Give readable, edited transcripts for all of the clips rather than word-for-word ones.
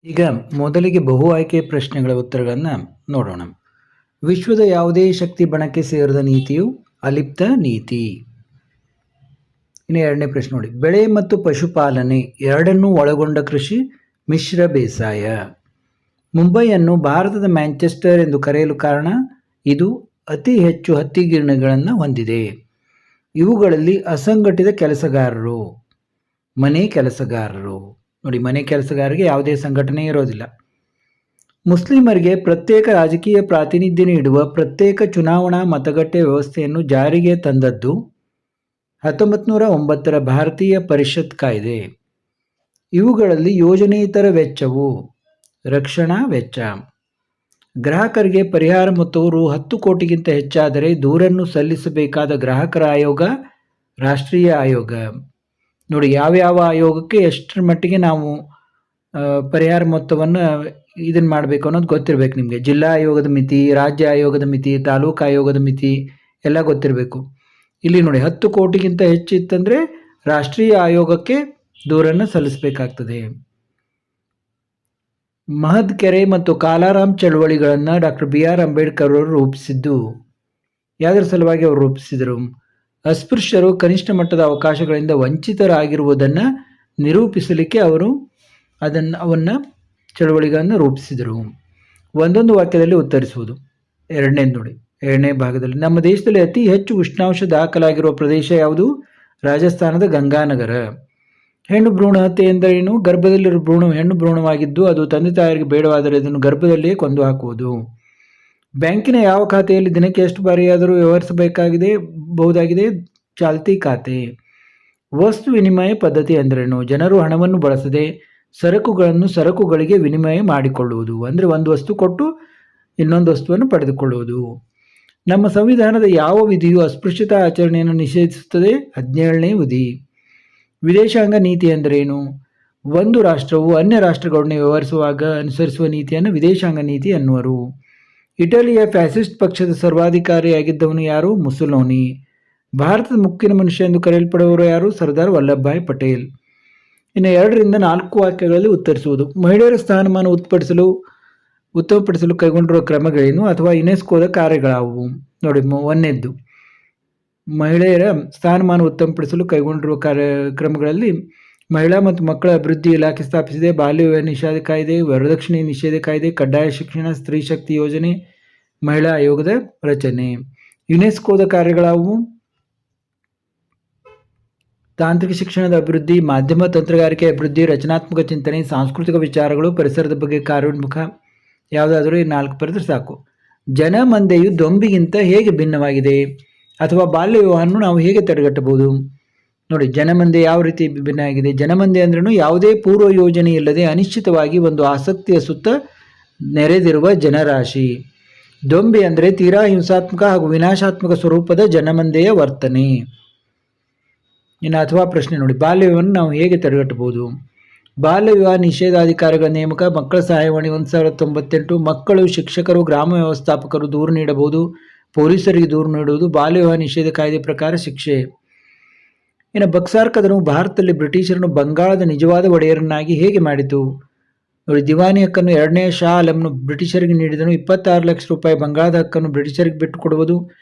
ಈಗ ಮೊದಲಿಗೆ ಬಹು ಆಯ್ಕೆ ಪ್ರಶ್ನೆಗಳ ಉತ್ತರಗಳನ್ನು ನೋಡೋಣ. ವಿಶ್ವದ ಯಾವುದೇ ಶಕ್ತಿ ಬಣಕ್ಕೆ ಸೇರಿದ ನೀತಿಯು ಅಲಿಪ್ತ ನೀತಿ. ಇನ್ನು ಎರಡನೇ ಪ್ರಶ್ನೆ ನೋಡಿ, ಬೆಳೆ ಮತ್ತು ಪಶುಪಾಲನೆ ಎರಡನ್ನೂ ಒಳಗೊಂಡ ಕೃಷಿ ಮಿಶ್ರ ಬೇಸಾಯ. ಮುಂಬೈಯನ್ನು ಭಾರತದ ಮ್ಯಾಂಚೆಸ್ಟರ್ ಎಂದು ಕರೆಯಲು ಕಾರಣ ಇದು ಅತಿ ಹೆಚ್ಚು ಹತ್ತಿ ಗಿರಣಿಗಳನ್ನು ಹೊಂದಿದೆ. ಇವುಗಳಲ್ಲಿ ಅಸಂಘಟಿತ ಕೆಲಸಗಾರರು, ಮನೆ ಕೆಲಸಗಾರರು ನೋಡಿ, ಮನೆ ಕೆಲಸಗಾರರಿಗೆ ಯಾವುದೇ ಸಂಘಟನೆ ಇರೋದಿಲ್ಲ. ಮುಸ್ಲಿಮರಿಗೆ ಪ್ರತ್ಯೇಕ ರಾಜಕೀಯ ಪ್ರಾತಿನಿಧ್ಯ ನೀಡುವ ಪ್ರತ್ಯೇಕ ಚುನಾವಣಾ ಮತಗಟ್ಟೆ ವ್ಯವಸ್ಥೆಯನ್ನು ಜಾರಿಗೆ ತಂದದ್ದು 1909ರ ಭಾರತೀಯ ಪರಿಷತ್ ಕಾಯ್ದೆ. ಇವುಗಳಲ್ಲಿ ಯೋಜನೆಯಿತರ ವೆಚ್ಚವು ರಕ್ಷಣಾ ವೆಚ್ಚ. ಗ್ರಾಹಕರಿಗೆ ಪರಿಹಾರ ಮೊತ್ತವು ರು 10 ಕೋಟಿಗಿಂತ ಹೆಚ್ಚಾದರೆ ದೂರನ್ನು ಸಲ್ಲಿಸಬೇಕಾದ ಗ್ರಾಹಕರ ಆಯೋಗ ರಾಷ್ಟ್ರೀಯ ಆಯೋಗ. ನೋಡಿ, ಯಾವ್ಯಾವ ಆಯೋಗಕ್ಕೆ ಎಷ್ಟರ ಮಟ್ಟಿಗೆ ನಾವು ಪರಿಹಾರ ಮೊತ್ತವನ್ನು ಇದನ್ನು ಮಾಡಬೇಕು ಅನ್ನೋದು ಗೊತ್ತಿರಬೇಕು ನಿಮಗೆ. ಜಿಲ್ಲಾ ಆಯೋಗದ ಮಿತಿ, ರಾಜ್ಯ ಆಯೋಗದ ಮಿತಿ, ತಾಲೂಕು ಆಯೋಗದ ಮಿತಿ ಎಲ್ಲ ಗೊತ್ತಿರಬೇಕು. ಇಲ್ಲಿ ನೋಡಿ, 10 ಕೋಟಿಗಿಂತ ಹೆಚ್ಚಿತ್ತಂದರೆ ರಾಷ್ಟ್ರೀಯ ಆಯೋಗಕ್ಕೆ ದೂರನ್ನು ಸಲ್ಲಿಸಬೇಕಾಗ್ತದೆ. ಮಹದ್ ಕೆರೆ ಮತ್ತು ಕಾಲಾರಾಮ್ ಚಳವಳಿಗಳನ್ನು ಡಾಕ್ಟರ್ BR ಅಂಬೇಡ್ಕರ್ ಅವರು ರೂಪಿಸಿದ್ದು ಯಾವುದರ ಸಲುವಾಗಿ ಅವರು ರೂಪಿಸಿದರು? ಅಸ್ಪೃಶ್ಯರು ಕನಿಷ್ಠ ಮಟ್ಟದ ಅವಕಾಶಗಳಿಂದ ವಂಚಿತರಾಗಿರುವುದನ್ನು ನಿರೂಪಿಸಲಿಕ್ಕೆ ಅವರು ಅವನ್ನ ಚಳವಳಿಗಳನ್ನು ರೂಪಿಸಿದರು. ಒಂದೊಂದು ವಾಕ್ಯದಲ್ಲಿ ಉತ್ತರಿಸುವುದು. ಎರಡನೇದು ನೋಡಿ, ಎರಡನೇ ಭಾಗದಲ್ಲಿ, ನಮ್ಮ ದೇಶದಲ್ಲಿ ಅತಿ ಹೆಚ್ಚು ಉಷ್ಣಾಂಶ ದಾಖಲಾಗಿರುವ ಪ್ರದೇಶ ಯಾವುದು? ರಾಜಸ್ಥಾನದ ಗಂಗಾನಗರ. ಹೆಣ್ಣು ಭ್ರೂಣ ಹತ್ಯೆ ಎಂದರೇನು? ಗರ್ಭದಲ್ಲಿರುವ ಭ್ರೂಣ ಹೆಣ್ಣು ಭ್ರೂಣವಾಗಿದ್ದು ಅದು ತಂದೆ ತಾಯರಿಗೆ ಬೇಡವಾದರೆ ಅದನ್ನು ಗರ್ಭದಲ್ಲಿಯೇ ಕೊಂದು ಹಾಕುವುದು. ಬ್ಯಾಂಕಿನ ಯಾವ ಖಾತೆಯಲ್ಲಿ ದಿನಕ್ಕೆ ಎಷ್ಟು ಬಾರಿಯಾದರೂ ಬಹುದಾಗಿದೆ? ಚಾಲ್ತಿ ಖಾತೆ. ವಸ್ತು ವಿನಿಮಯ ಪದ್ಧತಿ ಎಂದರೇನು? ಜನರು ಹಣವನ್ನು ಬಳಸದೆ ಸರಕುಗಳನ್ನು ಸರಕುಗಳಿಗೆ ವಿನಿಮಯ ಮಾಡಿಕೊಳ್ಳುವುದು. ಅಂದರೆ ಒಂದು ವಸ್ತು ಕೊಟ್ಟು ಇನ್ನೊಂದು ವಸ್ತುವನ್ನು ಪಡೆದುಕೊಳ್ಳುವುದು. ನಮ್ಮ ಸಂವಿಧಾನದ ಯಾವ ವಿಧಿಯು ಅಸ್ಪೃಶ್ಯತಾ ಆಚರಣೆಯನ್ನು ನಿಷೇಧಿಸುತ್ತದೆ? 17ನೇ ವಿಧಿ. ವಿದೇಶಾಂಗ ನೀತಿ ಎಂದರೇನು? ಒಂದು ರಾಷ್ಟ್ರವು ಅನ್ಯ ರಾಷ್ಟ್ರಗಳೊಡನೆ ವ್ಯವಹರಿಸುವಾಗ ಅನುಸರಿಸುವ ನೀತಿಯನ್ನು ವಿದೇಶಾಂಗ ನೀತಿ ಅನ್ನುವರು. ಇಟಲಿಯ ಫ್ಯಾಸಿಸ್ಟ್ ಪಕ್ಷದ ಸರ್ವಾಧಿಕಾರಿಯಾಗಿದ್ದವನು ಯಾರು? ಮುಸೊಲಿನಿ. ಭಾರತದ ಮುಕ್ಕಿನ ಮನುಷ್ಯ ಎಂದು ಕರೆಯಲ್ಪಡುವವರು ಯಾರು? ಸರ್ದಾರ್ ವಲ್ಲಭಭಾಯ್ ಪಟೇಲ್. ಇನ್ನು 2ರಿಂದ 4 ವಾಕ್ಯಗಳಲ್ಲಿ ಉತ್ತರಿಸುವುದು. ಮಹಿಳೆಯರ ಸ್ಥಾನಮಾನ ಉತ್ತಮಪಡಿಸಲು ಕೈಗೊಂಡಿರುವ ಕ್ರಮಗಳೇನು ಅಥವಾ ಯುನೆಸ್ಕೋದ ಕಾರ್ಯಗಳಾವುವು? ನೋಡಿ, ಒಂದನೇದ್ದು ಮಹಿಳೆಯರ ಸ್ಥಾನಮಾನ ಉತ್ತಮಪಡಿಸಲು ಕೈಗೊಂಡಿರುವ ಕ್ರಮಗಳಲ್ಲಿ ಮಹಿಳಾ ಮತ್ತು ಮಕ್ಕಳ ಅಭಿವೃದ್ಧಿ ಇಲಾಖೆ ಸ್ಥಾಪಿಸಿದೆ, ಬಾಲ್ಯ ವಿವಾಹ ನಿಷೇಧ ಕಾಯ್ದೆ, ವರದಕ್ಷಿಣೆ ನಿಷೇಧ ಕಾಯ್ದೆ, ಕಡ್ಡಾಯ ಶಿಕ್ಷಣ, ಸ್ತ್ರೀ ಶಕ್ತಿ ಯೋಜನೆ, ಮಹಿಳಾ ಆಯೋಗದ ರಚನೆ. ಯುನೆಸ್ಕೋದ ಕಾರ್ಯಗಳಾವುವು? ತಾಂತ್ರಿಕ ಶಿಕ್ಷಣದ ಅಭಿವೃದ್ಧಿ, ಮಾಧ್ಯಮ ತಂತ್ರಗಾರಿಕೆ ಅಭಿವೃದ್ಧಿ, ರಚನಾತ್ಮಕ ಚಿಂತನೆ, ಸಾಂಸ್ಕೃತಿಕ ವಿಚಾರಗಳು, ಪರಿಸರದ ಬಗ್ಗೆ ಕಾರ್ಯೋನ್ಮುಖ. ಯಾವುದಾದರೂ ಈ 4 ಬರೆದ್ರೆ ಸಾಕು. ಜನಮಂದೆಯು ದೊಂಬಿಗಿಂತ ಹೇಗೆ ಭಿನ್ನವಾಗಿದೆ? ಅಥವಾ ಬಾಲ್ಯ ವಿವಾಹವನ್ನು ನಾವು ಹೇಗೆ ತಡೆಗಟ್ಟಬಹುದು? ನೋಡಿ, ಜನಮಂದೆ ಯಾವ ರೀತಿ ಭಿನ್ನ ಆಗಿದೆ? ಜನಮಂದೆ ಅಂದ್ರೂ ಯಾವುದೇ ಪೂರ್ವ ಯೋಜನೆ ಇಲ್ಲದೆ ಅನಿಶ್ಚಿತವಾಗಿ ಒಂದು ಆಸಕ್ತಿಯ ಸುತ್ತ ನೆರೆದಿರುವ ಜನರಾಶಿ. ದೊಂಬಿ ಅಂದರೆ ತೀರಾ ಹಿಂಸಾತ್ಮಕ ಹಾಗೂ ವಿನಾಶಾತ್ಮಕ ಸ್ವರೂಪದ ಜನಮಂದೆಯ ವರ್ತನೆ. ಇನ್ನು ಅಥವಾ ಪ್ರಶ್ನೆ ನೋಡಿ, ಬಾಲ್ಯ ವಿವಾಹವನ್ನು ನಾವು ಹೇಗೆ ತಡೆಗಟ್ಟಬಹುದು? ಬಾಲ್ಯ ವಿವಾಹ ನಿಷೇಧಾಧಿಕಾರಿಗಳ ನೇಮಕ, ಮಕ್ಕಳ ಸಹಾಯವಾಣಿ 1098. ಮಕ್ಕಳು, ಶಿಕ್ಷಕರು, ಗ್ರಾಮ ವ್ಯವಸ್ಥಾಪಕರು ದೂರು ನೀಡಬಹುದು, ಪೊಲೀಸರಿಗೆ ದೂರು ನೀಡುವುದು. ಬಾಲ್ಯ ವಿವಾಹ ನಿಷೇಧ ಕಾಯ್ದೆ ಪ್ರಕಾರ ಶಿಕ್ಷೆ. ಇನ್ನು ಬಕ್ಸಾರ್ ಕದನವು ಭಾರತದಲ್ಲಿ ಬ್ರಿಟಿಷರನ್ನು ಬಂಗಾಳದ ನಿಜವಾದ ಒಡೆಯರನ್ನಾಗಿ ಹೇಗೆ ಮಾಡಿತು? ನೋಡಿ, ದಿವಾನಿ ಹಕ್ಕನ್ನು 2ನೇ ಶಾ ಆಲಂನು ಬ್ರಿಟಿಷರಿಗೆ ನೀಡಿದನು. 26 ಲಕ್ಷ ರೂಪಾಯಿ ಬಂಗಾಳದ ಹಕ್ಕನ್ನು ಬ್ರಿಟಿಷರಿಗೆ ಬಿಟ್ಟುಕೊಡುವುದು.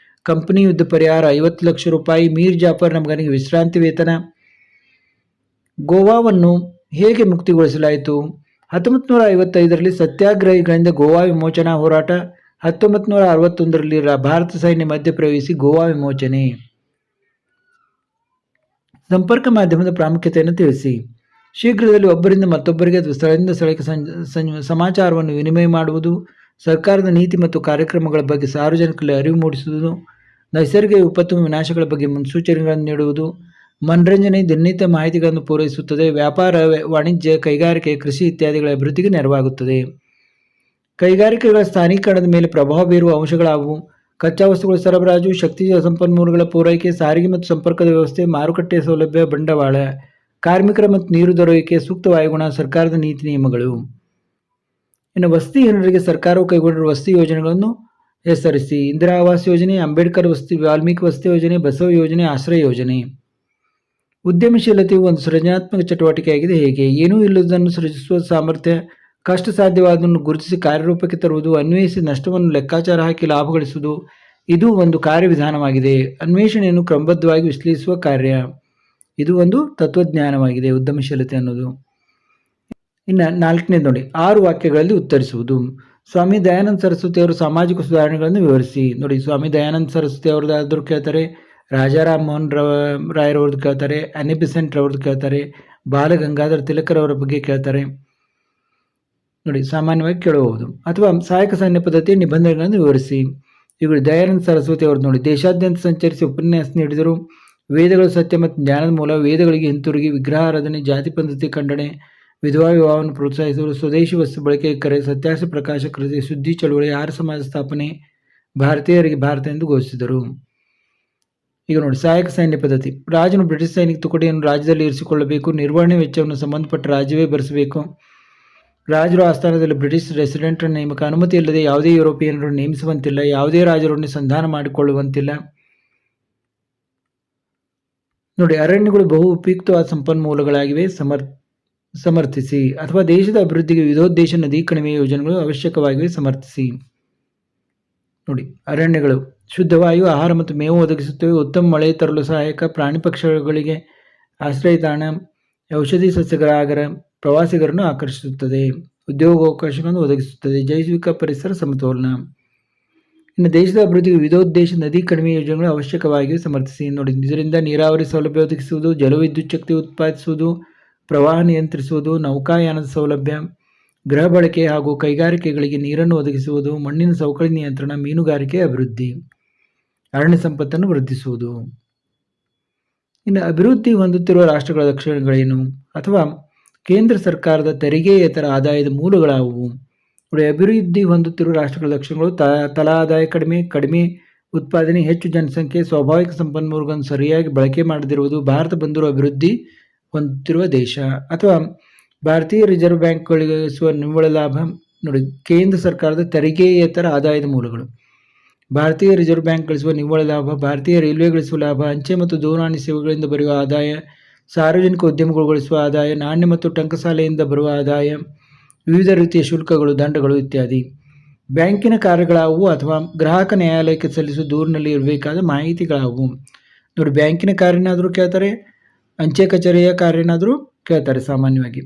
ಕಂಪನಿ ಯುದ್ಧ ಪರಿಹಾರ 50 ಲಕ್ಷ ರೂಪಾಯಿ. ಮೀರ್ ಜಾಫರ್ ನಮಗನಿಗೆ ವಿಶ್ರಾಂತಿ ವೇತನ. ಗೋವಾವನ್ನು ಹೇಗೆ ಮುಕ್ತಿಗೊಳಿಸಲಾಯಿತು? 1955ರಲ್ಲಿ ಸತ್ಯಾಗ್ರಹಿಗಳಿಂದ ಗೋವಾ ವಿಮೋಚನಾ ಹೋರಾಟ. 1961ರಲ್ಲಿ ಭಾರತ ಸೈನ್ಯ ಮಧ್ಯಪ್ರವೇಶಿಸಿ ಗೋವಾ ವಿಮೋಚನೆ. ಸಂಪರ್ಕ ಮಾಧ್ಯಮದ ಪ್ರಾಮುಖ್ಯತೆಯನ್ನು ತಿಳಿಸಿ. ಶೀಘ್ರದಲ್ಲಿ ಒಬ್ಬರಿಂದ ಮತ್ತೊಬ್ಬರಿಗೆ ಅಥವಾ ಸ್ಥಳದಿಂದ ಸ್ಥಳಕ್ಕೆ ಸಮಾಚಾರವನ್ನು ವಿನಿಮಯ ಮಾಡುವುದು. ಸರ್ಕಾರದ ನೀತಿ ಮತ್ತು ಕಾರ್ಯಕ್ರಮಗಳ ಬಗ್ಗೆ ಸಾರ್ವಜನಿಕರಲ್ಲಿ ಅರಿವು ಮೂಡಿಸುವುದು. ನೈಸರ್ಗಿಕ ವಿಪತ್ತು ವಿನಾಶಗಳ ಬಗ್ಗೆ ಮುನ್ಸೂಚನೆಗಳನ್ನು ನೀಡುವುದು. ಮನರಂಜನೆ ದಿನನಿತ್ಯ ಮಾಹಿತಿಗಳನ್ನು ಪೂರೈಸುತ್ತದೆ. ವ್ಯಾಪಾರ, ವಾಣಿಜ್ಯ, ಕೈಗಾರಿಕೆ, ಕೃಷಿ ಇತ್ಯಾದಿಗಳ ಅಭಿವೃದ್ಧಿಗೆ ನೆರವಾಗುತ್ತದೆ. ಕೈಗಾರಿಕೆಗಳ ಸ್ಥಾನೀಕರಣದ ಮೇಲೆ ಪ್ರಭಾವ ಬೀರುವ ಅಂಶಗಳಾವು? ಕಚ್ಚಾ ವಸ್ತುಗಳ ಸರಬರಾಜು, ಶಕ್ತಿ ಸಂಪನ್ಮೂಲಗಳ ಪೂರೈಕೆ, ಸಾರಿಗೆ ಮತ್ತು ಸಂಪರ್ಕದ ವ್ಯವಸ್ಥೆ, ಮಾರುಕಟ್ಟೆಯ ಸೌಲಭ್ಯ, ಬಂಡವಾಳ, ಕಾರ್ಮಿಕರ ಮತ್ತು ನೀರು ದೊರೆಯುವಿಕೆ, ಸೂಕ್ತ ವಾಯುಗುಣ, ಸರ್ಕಾರದ ನೀತಿ ನಿಯಮಗಳು. ಇನ್ನು ವಸತಿಹೀನರಿಗೆ ಸರ್ಕಾರವು ಕೈಗೊಂಡಿರುವ ವಸತಿ ಯೋಜನೆಗಳನ್ನು ಹೆಸರಿಸಿ. ಇಂದಿರಾ ಆವಾಸ್ ಯೋಜನೆ, ಅಂಬೇಡ್ಕರ್ ವಸತಿ, ವಾಲ್ಮೀಕಿ ವಸತಿ ಯೋಜನೆ, ಬಸವ ಯೋಜನೆ, ಆಶ್ರಯ ಯೋಜನೆ. ಉದ್ಯಮಶೀಲತೆಯು ಒಂದು ಸೃಜನಾತ್ಮಕ ಚಟುವಟಿಕೆಯಾಗಿದೆ. ಹೇಗೆ? ಏನೂ ಇಲ್ಲದನ್ನು ಸೃಜಿಸುವ ಸಾಮರ್ಥ್ಯ, ಕಷ್ಟ ಸಾಧ್ಯವಾದನ್ನು ಗುರುತಿಸಿ ಕಾರ್ಯರೂಪಕ್ಕೆ ತರುವುದು, ಅನ್ವಯಿಸಿ ನಷ್ಟವನ್ನು ಲೆಕ್ಕಾಚಾರ ಹಾಕಿ ಲಾಭ ಗಳಿಸುವುದು, ಇದು ಒಂದು ಕಾರ್ಯವಿಧಾನವಾಗಿದೆ. ಅನ್ವೇಷಣೆಯನ್ನು ಕ್ರಮಬದ್ಧವಾಗಿ ವಿಶ್ಲೇಷಿಸುವ ಕಾರ್ಯ, ಇದು ಒಂದು ತತ್ವಜ್ಞಾನವಾಗಿದೆ ಉದ್ಯಮಶೀಲತೆ ಅನ್ನೋದು. ಇನ್ನು 4ನೇದು ನೋಡಿ, 6 ವಾಕ್ಯಗಳಲ್ಲಿ ಉತ್ತರಿಸುವುದು. ಸ್ವಾಮಿ ದಯಾನಂದ ಸರಸ್ವತಿ ಅವರು ಸಾಮಾಜಿಕ ಸುಧಾರಣೆಗಳನ್ನು ವಿವರಿಸಿ. ನೋಡಿ, ಸ್ವಾಮಿ ದಯಾನಂದ ಸರಸ್ವತಿ ಅವ್ರದ್ದಾದ್ರೂ ಕೇಳ್ತಾರೆ, ರಾಜಾರಾಮ್ ಮೋಹನ್ ರಾಯರವ್ರದ್ದು ಕೇಳ್ತಾರೆ, ಅನಿ ಬೆಸೆಂಟ್ ರವ್ರದ್ದು ಕೇಳ್ತಾರೆ, ಬಾಲ ಗಂಗಾಧರ ತಿಲಕರವರ ಬಗ್ಗೆ ಕೇಳ್ತಾರೆ. ನೋಡಿ, ಸಾಮಾನ್ಯವಾಗಿ ಕೇಳಬಹುದು. ಅಥವಾ ಸಹಾಯಕ ಸೈನ್ಯ ಪದ್ಧತಿಯ ನಿಬಂಧನೆಗಳನ್ನು ವಿವರಿಸಿ. ಇವರು ದಯಾನಂದ ಸರಸ್ವತಿ ಅವರು ನೋಡಿ, ದೇಶಾದ್ಯಂತ ಸಂಚರಿಸಿ ಉಪನ್ಯಾಸ ನೀಡಿದರು. ವೇದಗಳು ಸತ್ಯ ಮತ್ತು ಜ್ಞಾನದ ಮೂಲ, ವೇದಗಳಿಗೆ ಹಿಂತಿರುಗಿ ವಿಗ್ರಹಾರಾಧನೆ, ಜಾತಿ ಪದ್ಧತಿ ಖಂಡನೆ, ವಿಧವಾ ವಿವಾಹವನ್ನು ಪ್ರೋತ್ಸಾಹಿಸುವರು, ಸ್ವದೇಶಿ ವಸ್ತು ಬಳಕೆ ಕರೆ, ಸತ್ಯಾಗ್ರಹ ಪ್ರಕಾಶ ಕೃತಿ, ಸುದ್ದಿ ಚಳುವಳಿ, ಆರ್ಯ ಸಮಾಜ ಸ್ಥಾಪನೆ, ಭಾರತೀಯರಿಗೆ ಭಾರತ ಎಂದು ಘೋಷಿಸಿದರು. ಈಗ ನೋಡಿ, ಸಹಾಯಕ ಸೈನ್ಯ ಪದ್ಧತಿ. ರಾಜನು ಬ್ರಿಟಿಷ್ ಸೈನಿಕ ತುಕಡಿಯನ್ನು ರಾಜ್ಯದಲ್ಲಿ ಇರಿಸಿಕೊಳ್ಳಬೇಕು. ನಿರ್ವಹಣೆ ವೆಚ್ಚವನ್ನು ಸಂಬಂಧಪಟ್ಟ ರಾಜ್ಯವೇ ಭರಿಸಬೇಕು. ರಾಜರು ಆಸ್ಥಾನದಲ್ಲಿ ಬ್ರಿಟಿಷ್ ರೆಸಿಡೆಂಟ್ ನೇಮಕ, ಅನುಮತಿ ಇಲ್ಲದೆ ಯಾವುದೇ ಯುರೋಪಿಯನ್ನರು ನೇಮಿಸುವಂತಿಲ್ಲ. ಯಾವುದೇ ರಾಜರನ್ನು ಸಂಧಾನ ಮಾಡಿಕೊಳ್ಳುವಂತಿಲ್ಲ. ನೋಡಿ, ಅರಣ್ಯಗಳು ಬಹು ಉಪಯುಕ್ತವಾದ ಸಂಪನ್ಮೂಲಗಳಾಗಿವೆ. ಸಮರ್ಥಿಸಿ. ಅಥವಾ ದೇಶದ ಅಭಿವೃದ್ಧಿಗೆ ವಿವಿಧೋದ್ದೇಶ ನದಿ ಕಣಿವೆ ಯೋಜನೆಗಳು ಅವಶ್ಯಕವಾಗಿವೆ. ಸಮರ್ಥಿಸಿ. ನೋಡಿ, ಅರಣ್ಯಗಳು ಶುದ್ಧ ವಾಯು, ಆಹಾರ ಮತ್ತು ಮೇವು ಒದಗಿಸುತ್ತವೆ. ಉತ್ತಮ ಮಳೆ ತರಲು ಸಹಾಯಕ, ಪ್ರಾಣಿ ಪಕ್ಷಿಗಳಿಗೆ ಆಶ್ರಯ ತಾಣ, ಔಷಧಿ ಸಸ್ಯಗಳಾಗರ, ಪ್ರವಾಸಿಗರನ್ನು ಆಕರ್ಷಿಸುತ್ತದೆ. ಉದ್ಯೋಗಾವಕಾಶಗಳನ್ನು ಒದಗಿಸುತ್ತದೆ. ಜೈವಿಕ ಪರಿಸರ ಸಮತೋಲನ. ಇನ್ನು ದೇಶದ ಅಭಿವೃದ್ಧಿಗೆ ವಿವಿಧೋದ್ದೇಶ ನದಿ ಕಣಿವೆ ಯೋಜನೆಗಳು ಅವಶ್ಯಕವಾಗಿವೆ. ಸಮರ್ಥಿಸಿ. ನೋಡಿ, ಇದರಿಂದ ನೀರಾವರಿ ಸೌಲಭ್ಯ ಒದಗಿಸುವುದು, ಜಲವಿದ್ಯುತ್ ಶಕ್ತಿ ಉತ್ಪಾದಿಸುವುದು, ಪ್ರವಾಹ ನಿಯಂತ್ರಿಸುವುದು, ನೌಕಾಯಾನದ ಸೌಲಭ್ಯ, ಗೃಹ ಬಳಕೆ ಹಾಗೂ ಕೈಗಾರಿಕೆಗಳಿಗೆ ನೀರನ್ನು ಒದಗಿಸುವುದು, ಮಣ್ಣಿನ ಸವಕಳಿ ನಿಯಂತ್ರಣ, ಮೀನುಗಾರಿಕೆ ಅಭಿವೃದ್ಧಿ, ಅರಣ್ಯ ಸಂಪತ್ತನ್ನು ವೃದ್ಧಿಸುವುದು. ಇನ್ನು ಅಭಿವೃದ್ಧಿ ಹೊಂದುತ್ತಿರುವ ರಾಷ್ಟ್ರಗಳ ಲಕ್ಷಣಗಳೇನು? ಅಥವಾ ಕೇಂದ್ರ ಸರ್ಕಾರದ ತೆರಿಗೆಯೇತರ ಆದಾಯದ ಮೂಲಗಳಾವುವು? ನೋಡಿ, ಅಭಿವೃದ್ಧಿ ಹೊಂದುತ್ತಿರುವ ರಾಷ್ಟ್ರಗಳ ಲಕ್ಷಣಗಳು ತಲಾ ಆದಾಯ ಕಡಿಮೆ ಉತ್ಪಾದನೆ, ಹೆಚ್ಚು ಜನಸಂಖ್ಯೆ, ಸ್ವಾಭಾವಿಕ ಸಂಪನ್ಮೂಲಗಳನ್ನು ಸರಿಯಾಗಿ ಬಳಕೆ ಮಾಡದಿರುವುದು, ಭಾರತ ಬಂದಿರುವ ಅಭಿವೃದ್ಧಿ ಹೊಂದುತ್ತಿರುವ ದೇಶ. ಅಥವಾ ಭಾರತೀಯ ರಿಸರ್ವ್ ಬ್ಯಾಂಕ್ ಗಳಿಸುವ ನಿವ್ವಳ ಲಾಭ. ನೋಡಿ, ಕೇಂದ್ರ ಸರ್ಕಾರದ ತೆರಿಗೆಯೇತರ ಆದಾಯದ ಮೂಲಗಳು: ಭಾರತೀಯ ರಿಸರ್ವ್ ಬ್ಯಾಂಕ್ ಗಳಿಸುವ ನಿವ್ವಳ ಲಾಭ, ಭಾರತೀಯ ರೈಲ್ವೆ ಗಳಿಸುವ ಲಾಭ, ಅಂಚೆ ಮತ್ತು ದೂರವಾಣಿ ಸೇವೆಗಳಿಂದ ಬರುವ ಆದಾಯ, ಸಾರ್ವಜನಿಕ ಉದ್ಯಮಗಳು ಗಳಿಸುವ ಆದಾಯ, ನಾಣ್ಯ ಮತ್ತು ಟಂಕಸಾಲೆಯಿಂದ ಬರುವ ಆದಾಯ, ವಿವಿಧ ರೀತಿಯ ಶುಲ್ಕಗಳು, ದಂಡಗಳು ಇತ್ಯಾದಿ. ಬ್ಯಾಂಕಿನ ಕಾರ್ಯಗಳಾವುವು? ಅಥವಾ ಗ್ರಾಹಕ ನ್ಯಾಯಾಲಯಕ್ಕೆ ಸಲ್ಲಿಸುವ ದೂರಿನಲ್ಲಿ ಇರಬೇಕಾದ ಮಾಹಿತಿಗಳಾವುವು? ನೋಡಿ, ಬ್ಯಾಂಕಿನ ಕಾರ್ಯನಾದರೂ ಕೇಳ್ತಾರೆ, ಅಂಚೆ ಕಚೇರಿಯ ಕಾರ್ಯನಾದರೂ ಕೇಳ್ತಾರೆ ಸಾಮಾನ್ಯವಾಗಿ.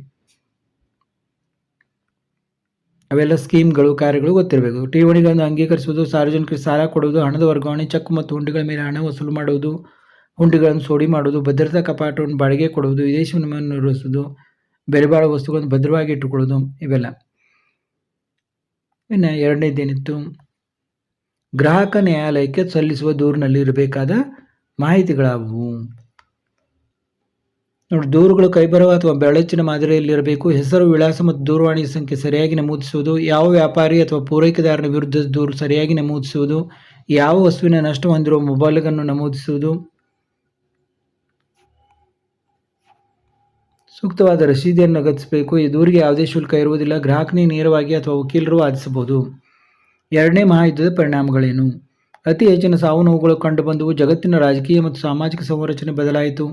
ಅವೆಲ್ಲ ಸ್ಕೀಮ್ಗಳು, ಕಾರ್ಯಗಳು ಗೊತ್ತಿರಬೇಕು. ಠೇವಣಿಗಳನ್ನು ಅಂಗೀಕರಿಸುವುದು, ಸಾರ್ವಜನಿಕರಿಗೆ ಸಾಲ ಕೊಡುವುದು, ಹಣದ ವರ್ಗಾವಣೆ, ಚೆಕ್ ಮತ್ತು ಹುಂಡಿಗಳ ಮೇಲೆ ಹಣ ವಸೂಲು ಮಾಡುವುದು, ಹುಂಡಿಗಳನ್ನು ಸೋಡಿ ಮಾಡುವುದು, ಭದ್ರತಾ ಕಪಾಟವನ್ನು ಬಾಡಿಗೆ ಕೊಡುವುದು, ವಿದೇಶಿ ವಿನಿಮಯವನ್ನು ನಿರ್ವಹಿಸುವುದು, ಬೆಲೆ ಬಾಳುವ ವಸ್ತುಗಳನ್ನು ಭದ್ರವಾಗಿ ಇಟ್ಟುಕೊಳ್ಳುವುದು, ಇವೆಲ್ಲ. ಇನ್ನು 2ನೇದೇನಿತ್ತು? ಗ್ರಾಹಕ ನ್ಯಾಯಾಲಯಕ್ಕೆ ಸಲ್ಲಿಸುವ ದೂರಿನಲ್ಲಿ ಇರಬೇಕಾದ ಮಾಹಿತಿಗಳಾವುವು? ನೋಡಿ, ದೂರುಗಳು ಕೈಬರಹ ಅಥವಾ ಬೆರಳಚ್ಚಿನ ಮಾದರಿಯಲ್ಲಿರಬೇಕು. ಹೆಸರು, ವಿಳಾಸ ಮತ್ತು ದೂರವಾಣಿ ಸಂಖ್ಯೆ ಸರಿಯಾಗಿ ನಮೂದಿಸುವುದು, ಯಾವ ವ್ಯಾಪಾರಿ ಅಥವಾ ಪೂರೈಕೆದಾರನ ವಿರುದ್ಧದ ದೂರು ಸರಿಯಾಗಿ ನಮೂದಿಸುವುದು, ಯಾವ ವಸ್ತುವಿನ ನಷ್ಟ ಹೊಂದಿರುವ ಮೊಬೈಲ್ಗಳನ್ನು ನಮೂದಿಸುವುದು, ಸೂಕ್ತವಾದ ರಸೀದಿಯನ್ನು ಲಗತ್ತಿಸಬೇಕು. ಈ ದೂರಿಗೆ ಯಾವುದೇ ಶುಲ್ಕ ಇರುವುದಿಲ್ಲ. ಗ್ರಾಹಕನಿಗೆ ನೇರವಾಗಿ ಅಥವಾ ವಕೀಲರು ವಾದಿಸಬಹುದು. 2ನೇ ಮಹಾಯುದ್ಧದ ಪರಿಣಾಮಗಳೇನು? ಅತಿ ಹೆಚ್ಚಿನ ಸಾವು ನೋವುಗಳು ಕಂಡುಬಂದವು. ಜಗತ್ತಿನ ರಾಜಕೀಯ ಮತ್ತು ಸಾಮಾಜಿಕ ಸಂರಚನೆ ಬದಲಾಯಿತು.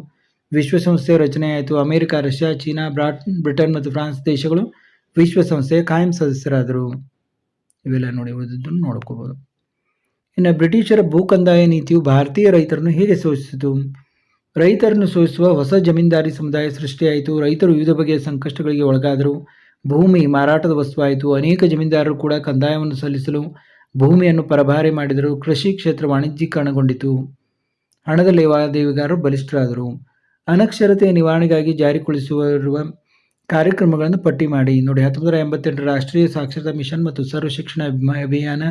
ವಿಶ್ವಸಂಸ್ಥೆಯ ರಚನೆಯಾಯಿತು. ಅಮೆರಿಕ, ರಷ್ಯಾ, ಚೀನಾ, ಬ್ರಿಟನ್ ಮತ್ತು ಫ್ರಾನ್ಸ್ ದೇಶಗಳು ವಿಶ್ವಸಂಸ್ಥೆಯ ಕಾಯಂ ಸದಸ್ಯರಾದರು. ಇವೆಲ್ಲ ಉಳಿದದ್ದನ್ನು ನೋಡ್ಕೋಬಹುದು. ಇನ್ನು ಬ್ರಿಟಿಷರ ಭೂಕಂದಾಯ ನೀತಿಯು ಭಾರತೀಯ ರೈತರನ್ನು ಹೇಗೆ ಶೋಷಿಸಿತು? ರೈತರನ್ನು ಶೋಷಿಸುವ ಹೊಸ ಜಮೀನ್ದಾರಿ ಸಮುದಾಯ ಸೃಷ್ಟಿಯಾಯಿತು. ರೈತರು ವಿವಿಧ ಬಗೆಯ ಸಂಕಷ್ಟಗಳಿಗೆ ಒಳಗಾದರು. ಭೂಮಿ ಮಾರಾಟದ ವಸ್ತುವಾಯಿತು. ಅನೇಕ ಜಮೀನ್ದಾರರು ಕೂಡ ಕಂದಾಯವನ್ನು ಸಲ್ಲಿಸಲು ಭೂಮಿಯನ್ನು ಪರಭಾರೆ ಮಾಡಿದರು. ಕೃಷಿ ಕ್ಷೇತ್ರ ವಾಣಿಜ್ಯೀಕರಣಗೊಂಡಿತು. ಹಣದ ಲೇವಾದೇವಿಗಾರರು ಬಲಿಷ್ಠರಾದರು. ಅನಕ್ಷರತೆಯ ನಿವಾರಣೆಗಾಗಿ ಜಾರಿಗೊಳಿಸಿರುವ ಕಾರ್ಯಕ್ರಮಗಳನ್ನು ಪಟ್ಟಿ ಮಾಡಿ. ನೋಡಿ, 1988 ರಾಷ್ಟ್ರೀಯ ಸಾಕ್ಷರತಾ ಮಿಷನ್ ಮತ್ತು ಸರ್ವ ಶಿಕ್ಷಣ ಅಭಿಯಾನ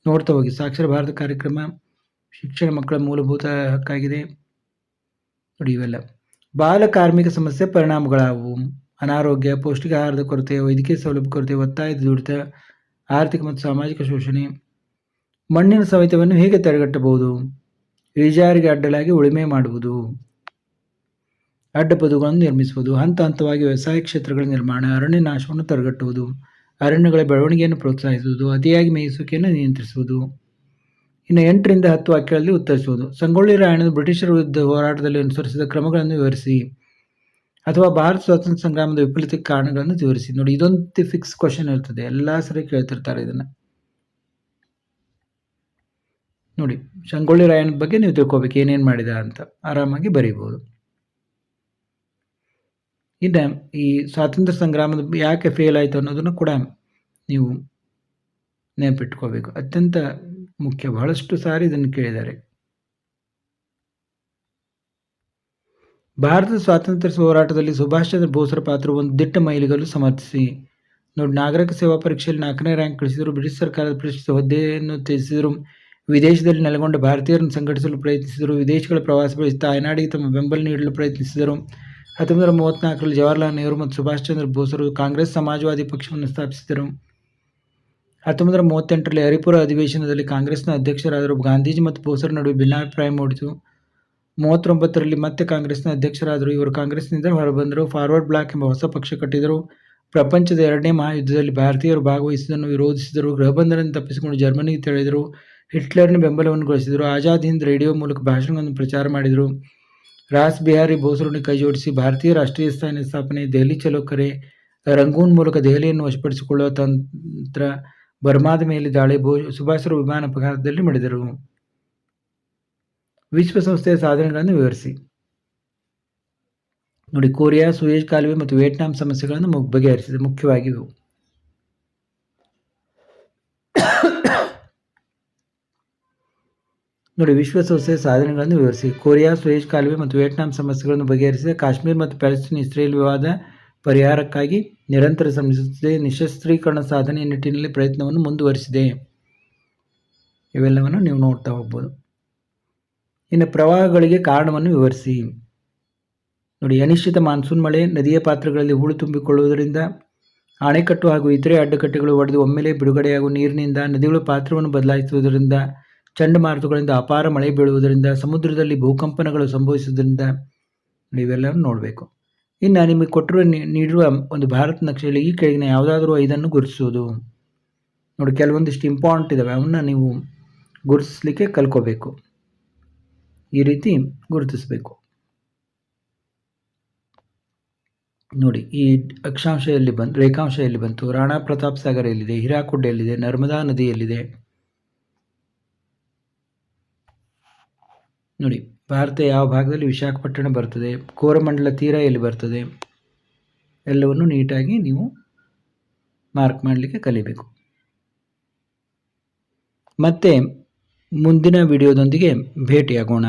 ನೋಡ್ತಾ ಹೋಗಿ. ಸಾಕ್ಷರ ಭಾರತ ಕಾರ್ಯಕ್ರಮ ಶಿಕ್ಷಣ ಮಕ್ಕಳ ಮೂಲಭೂತ ಹಕ್ಕಾಗಿದೆ. ನೋಡಿ, ಇವೆಲ್ಲ. ಬಾಲ ಕಾರ್ಮಿಕ ಸಮಸ್ಯೆ ಪರಿಣಾಮಗಳಾವುವು? ಅನಾರೋಗ್ಯ, ಪೌಷ್ಟಿಕ ಆಹಾರದ ಕೊರತೆ, ವೈದ್ಯಕೀಯ ಸೌಲಭ್ಯ ಕೊರತೆ, ಒತ್ತಾಯದ ದುಡಿತ, ಆರ್ಥಿಕ ಮತ್ತು ಸಾಮಾಜಿಕ ಶೋಷಣೆ. ಮಣ್ಣಿನ ಸವೆತವನ್ನು ಹೇಗೆ ತಡೆಗಟ್ಟಬಹುದು? ಇಳಿಜಾರಿಗೆ ಅಡ್ಡಲಾಗಿ ಉಳುಮೆ ಮಾಡುವುದು, ಅಡ್ಡಬದುಗಳನ್ನು ನಿರ್ಮಿಸುವುದು, ಹಂತ ಹಂತವಾಗಿ ವ್ಯವಸಾಯ ಕ್ಷೇತ್ರಗಳ ನಿರ್ಮಾಣ, ಅರಣ್ಯ ನಾಶವನ್ನು ತಡೆಗಟ್ಟುವುದು, ಅರಣ್ಯಗಳ ಬೆಳವಣಿಗೆಯನ್ನು ಪ್ರೋತ್ಸಾಹಿಸುವುದು, ಅತಿಯಾಗಿ ಮೇಯಿಸುವಿಕೆಯನ್ನು ನಿಯಂತ್ರಿಸುವುದು. ಇನ್ನು 8ರಿಂದ 10 ವಾಕ್ಯಗಳಲ್ಲಿ ಉತ್ತರಿಸುವುದು. ಸಂಗೊಳ್ಳಿ ರಾಯಣ್ಣನು ಬ್ರಿಟಿಷರ ವಿರುದ್ಧ ಹೋರಾಟದಲ್ಲಿ ಅನುಸರಿಸಿದ ಕ್ರಮಗಳನ್ನು ವಿವರಿಸಿ. ಅಥವಾ ಭಾರತ ಸ್ವಾತಂತ್ರ್ಯ ಸಂಗ್ರಾಮದ ವಿಫಲತೆಗೆ ಕಾರಣಗಳನ್ನು ವಿವರಿಸಿ. ನೋಡಿ, ಇದೊಂದು ಫಿಕ್ಸ್ ಕ್ವಶನ್ ಇರ್ತದೆ, ಎಲ್ಲ ಸರಿ ಕೇಳ್ತಿರ್ತಾರೆ ಇದನ್ನು. ನೋಡಿ, ಸಂಗೊಳ್ಳಿ ರಾಯಣ್ಣ ಬಗ್ಗೆ ನೀವು ತಿಳ್ಕೊಬೇಕು, ಏನೇನು ಮಾಡಿದ ಅಂತ ಆರಾಮಾಗಿ ಬರೀಬಹುದು. ಇನ್ನು ಈ ಸ್ವಾತಂತ್ರ್ಯ ಸಂಗ್ರಾಮದ ಯಾಕೆ ಫೇಲ್ ಆಯಿತು ಅನ್ನೋದನ್ನು ಕೂಡ ನೀವು ನೆನಪಿಟ್ಕೋಬೇಕು, ಅತ್ಯಂತ ಮುಖ್ಯ. ಬಹಳಷ್ಟು ಸಾರಿ ಇದನ್ನು ಕೇಳಿದ್ದಾರೆ. ಭಾರತದ ಸ್ವಾತಂತ್ರ್ಯ ಹೋರಾಟದಲ್ಲಿ ಸುಭಾಷ್ ಚಂದ್ರ ಬೋಸ್ರ ಪಾತ್ರ ಒಂದು ದಿಟ್ಟ ಮೈಲಿಗಲ್ಲು ಸಮರ್ಥಿಸಿ. ನೋಡಿ, ನಾಗರಿಕ ಸೇವಾ ಪರೀಕ್ಷೆಯಲ್ಲಿ 4ನೇ ರ್ಯಾಂಕ್ ಗಳಿಸಿದರು. ಬ್ರಿಟಿಷ್ ಸರ್ಕಾರದ ಪ್ರತಿಷ್ಠಿತ ಹುದ್ದೆಯನ್ನು ತ್ಯಜಿಸಿದರು. ವಿದೇಶದಲ್ಲಿ ನೆಲೆಗೊಂಡ ಭಾರತೀಯರನ್ನು ಸಂಘಟಿಸಲು ಪ್ರಯತ್ನಿಸಿದರು. ವಿದೇಶಗಳ ಪ್ರವಾಸ ಬೆಳೆಸಿ ತಾಯ್ನಾಡಿಗೆ ತಮ್ಮ ಬೆಂಬಲ ನೀಡಲು ಪ್ರಯತ್ನಿಸಿದರು. 1934ರಲ್ಲಿ ಜವಾಹರ್ಲಾಲ್ ನೆಹರು ಮತ್ತು ಸುಭಾಷ್ ಚಂದ್ರ ಬೋಸರು ಕಾಂಗ್ರೆಸ್ ಸಮಾಜವಾದಿ ಪಕ್ಷವನ್ನು ಸ್ಥಾಪಿಸಿದರು. 1938ರಲ್ಲಿ ಹರಿಪುರ ಅಧಿವೇಶನದಲ್ಲಿ ಕಾಂಗ್ರೆಸ್ನ ಅಧ್ಯಕ್ಷರಾದರು. ಗಾಂಧೀಜಿ ಮತ್ತು ಬೋಸರ ನಡುವೆ ಭಿನ್ನಾಭಿಪ್ರಾಯ ಮೂಡಿತು. 1939ರಲ್ಲಿ ಮತ್ತೆ ಕಾಂಗ್ರೆಸ್ನ ಅಧ್ಯಕ್ಷರಾದರು. ಇವರು ಕಾಂಗ್ರೆಸ್ನಿಂದ ಹೊರಬಂದರು. ಫಾರ್ವರ್ಡ್ ಬ್ಲಾಕ್ ಎಂಬ ಹೊಸ ಪಕ್ಷ ಕಟ್ಟಿದರು. ಪ್ರಪಂಚದ 2ನೇ ಮಹಾಯುದ್ಧದಲ್ಲಿ ಭಾರತೀಯರು ಭಾಗವಹಿಸುವುದನ್ನು ವಿರೋಧಿಸಿದರು. ಗೃಹಬಂಧನದಿಂದ ತಪ್ಪಿಸಿಕೊಂಡು ಜರ್ಮನಿಗೆ ತೆರಳಿದರು. ಹಿಟ್ಲರ್ನ ಬೆಂಬಲವನ್ನು ಗಳಿಸಿದರು. ಆಜಾದ್ ಹಿಂದ್ ರೇಡಿಯೋ ಮೂಲಕ ಭಾಷಣಗಳನ್ನು ಪ್ರಚಾರ ಮಾಡಿದರು. ರಾಸ್ ಬಿಹಾರಿ ಬೋಸರನ್ನು ಕೈಜೋಡಿಸಿ ಭಾರತೀಯ ರಾಷ್ಟ್ರೀಯ ಸೇನೆ ಸ್ಥಾಪನೆ, ದೆಹಲಿ ಚಲೋ ಕರೆ, ರಂಗೂನ್ ಮೂಲಕ ದೆಹಲಿಯನ್ನು ವಶಪಡಿಸಿಕೊಳ್ಳುವ ತಂತ್ರ, ಬರ್ಮಾದ ಮೇಲೆ ದಾಳಿ, ಸುಭಾಷರು ವಿಮಾನ ಅಪಘಾತದಲ್ಲಿ ಮಡಿದರು. ವಿಶ್ವಸಂಸ್ಥೆಯ ಸಾಧನೆಗಳನ್ನು ವಿವರಿಸಿ. ನೋಡಿ, ಕೊರಿಯಾ, ಸೂಯೆಜ್ ಕಾಲುವೆ ಮತ್ತು ವಿಯೆಟ್ನಾಂ ಸಮಸ್ಯೆಗಳನ್ನು ಬಗೆಹರಿಸಿದೆ. ಮುಖ್ಯವಾಗಿ ಇವು. ನೋಡಿ, ವಿಶ್ವಸಂಸ್ಥೆಯ ಸಾಧನೆಗಳನ್ನು ವಿವರಿಸಿ. ಕೊರಿಯಾ, ಸೂಯೆಜ್ ಕಾಲುವೆ ಮತ್ತು ವಿಯೆಟ್ನಾಂ ಸಮಸ್ಯೆಗಳನ್ನು ಬಗೆಹರಿಸಿದೆ. ಕಾಶ್ಮೀರ ಮತ್ತು ಪ್ಯಾಲೆಸ್ತೈನ್ ಇಸ್ರೇಲ್ ವಿವಾದ ಪರಿಹಾರಕ್ಕಾಗಿ ನಿರಂತರ ಶ್ರಮಿಸುತ್ತಿದೆ. ನಿಶಸ್ತ್ರೀಕರಣ ಸಾಧನೆಯ ನಿಟ್ಟಿನಲ್ಲಿ ಪ್ರಯತ್ನವನ್ನು ಮುಂದುವರಿಸಿದೆ. ಇವೆಲ್ಲವನ್ನು ನೀವು ನೋಡ್ತಾ ಹೋಗ್ಬೋದು. ಇನ್ನು ಪ್ರವಾಹಗಳಿಗೆ ಕಾರಣವನ್ನು ವಿವರಿಸಿ. ನೋಡಿ, ಅನಿಶ್ಚಿತ ಮಾನ್ಸೂನ್ ಮಳೆ, ನದಿಯ ಪಾತ್ರಗಳಲ್ಲಿ ಹೂಳು ತುಂಬಿಕೊಳ್ಳುವುದರಿಂದ, ಅಣೆಕಟ್ಟು ಹಾಗೂ ಇತರೆ ಅಡ್ಡಕಟ್ಟೆಗಳು ಒಡೆದು ಒಮ್ಮೆಲೆ ಬಿಡುಗಡೆಯಾಗುವ ನೀರಿನಿಂದ, ನದಿಗಳು ಪಾತ್ರವನ್ನು ಬದಲಾಯಿಸುವುದರಿಂದ, ಚಂಡಮಾರುತಗಳಿಂದ ಅಪಾರ ಮಳೆ ಬೀಳುವುದರಿಂದ, ಸಮುದ್ರದಲ್ಲಿ ಭೂಕಂಪನಗಳು ಸಂಭವಿಸುವುದರಿಂದ, ಇವೆಲ್ಲವನ್ನು ನೋಡಬೇಕು. ಇನ್ನು ನಿಮಗೆ ಕೊಟ್ಟಿರುವ ನೀಡಿರುವ ಒಂದು ಭಾರತ ನಕ್ಷೆಯಲ್ಲಿ ಈ ಕೆಳಗಿನ ಯಾವುದಾದ್ರೂ 5 ಗುರುತಿಸುವುದು. ನೋಡಿ, ಕೆಲವೊಂದಿಷ್ಟು ಇಂಪಾರ್ಟೆಂಟ್ ಇದ್ದಾವೆ, ಅವನ್ನ ನೀವು ಗುರುತಿಸಲಿಕ್ಕೆ ಕಲ್ಕೋಬೇಕು. ಈ ರೀತಿ ಗುರುತಿಸಬೇಕು. ನೋಡಿ, ಈ ಅಕ್ಷಾಂಶ ಎಲ್ಲಿ ಬಂತು, ರೇಖಾಂಶ ಎಲ್ಲಿ ಬಂತು, ರಾಣಾ ಪ್ರತಾಪ್ ಸಾಗರ್ ಎಲ್ಲಿದೆ, ಹಿರಾಕುಡ್ ಎಲ್ಲಿದೆ, ನರ್ಮದಾ ನದಿ ಎಲ್ಲಿದೆ. ನೋಡಿ, ಭಾರತ ಯಾವ ಭಾಗದಲ್ಲಿ ವಿಶಾಖಪಟ್ಟಣ ಬರ್ತದೆ, ಕೋರಮಂಡಲ ತೀರ ಎಲ್ಲಿ ಬರ್ತದೆ, ಎಲ್ಲವನ್ನು ನೀಟಾಗಿ ನೀವು ಮಾರ್ಕ್ ಮಾಡಲಿಕ್ಕೆ ಕಲಿಬೇಕು. ಮತ್ತೆ ಮುಂದಿನ ವಿಡಿಯೋದೊಂದಿಗೆ ಭೇಟಿಯಾಗೋಣ.